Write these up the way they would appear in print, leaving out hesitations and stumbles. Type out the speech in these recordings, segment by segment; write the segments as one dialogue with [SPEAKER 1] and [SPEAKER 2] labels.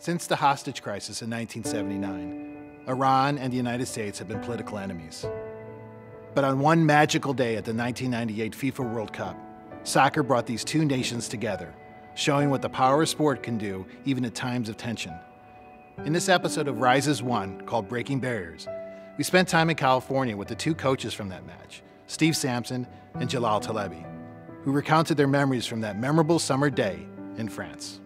[SPEAKER 1] Since the hostage crisis in 1979, Iran and the United States have been political enemies. But on one magical day at the 1998 FIFA World Cup, soccer brought these two nations together, showing what the power of sport can do even at times of tension. In this episode of Rise as One, called Breaking Barriers, we spent time in California with the two coaches from that match, Steve Sampson and Jalal Talebi, who recounted their memories from that memorable summer day in France.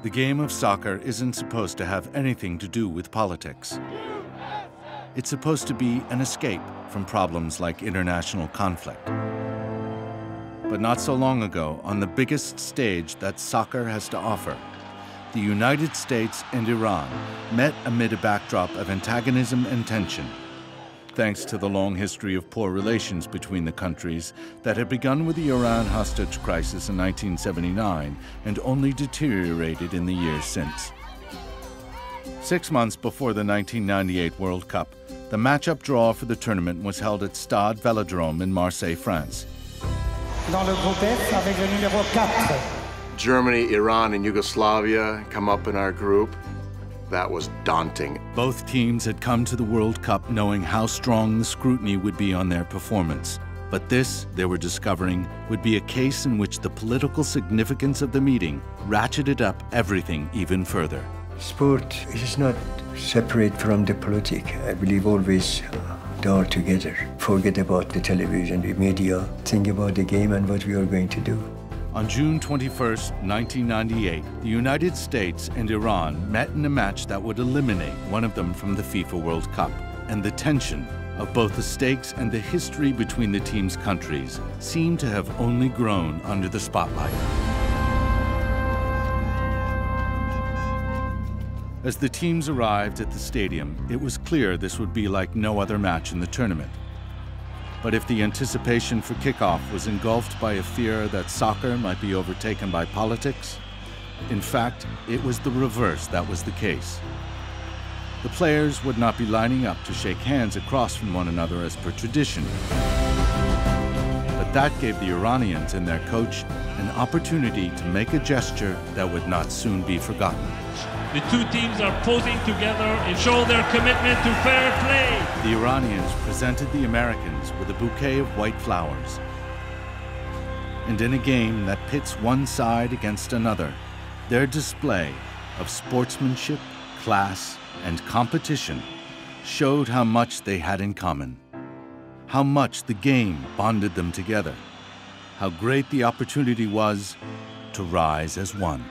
[SPEAKER 2] The game of soccer isn't supposed to have anything to do with politics. It's supposed to be an escape from problems like international conflict. But not so long ago, on the biggest stage that soccer has to offer, the United States and Iran met amid a backdrop of antagonism and tension, thanks to the long history of poor relations between the countries that had begun with the Iran hostage crisis in 1979 and only deteriorated in the years since. 6 months before the 1998 World Cup, the matchup draw for the tournament was held at Stade Velodrome in Marseille, France.
[SPEAKER 3] Dans le groupe F avec le numéro 4.
[SPEAKER 4] Germany, Iran, and Yugoslavia come up in our group. That was daunting.
[SPEAKER 2] Both teams had come to the World Cup knowing how strong the scrutiny would be on their performance. But this, they were discovering, would be a case in which the political significance of the meeting ratcheted up everything even further.
[SPEAKER 5] Sport is not separate from the politics. I believe always they are together. Forget about the television, the media. Think about the game and what we are going to do.
[SPEAKER 2] On June 21st, 1998, the United States and Iran met in a match that would eliminate one of them from the FIFA World Cup. And the tension of both the stakes and the history between the team's countries seemed to have only grown under the spotlight. As the teams arrived at the stadium, it was clear this would be like no other match in the tournament. But if the anticipation for kickoff was engulfed by a fear that soccer might be overtaken by politics, in fact, it was the reverse that was the case. The players would not be lining up to shake hands across from one another as per tradition. But that gave the Iranians and their coach an opportunity to make a gesture that would not soon be forgotten.
[SPEAKER 6] The two teams are posing together and show their commitment to fair play.
[SPEAKER 2] The Iranians presented the Americans with a bouquet of white flowers. And in a game that pits one side against another, their display of sportsmanship, class, and competition showed how much they had in common, how much the game bonded them together, how great the opportunity was to rise as one.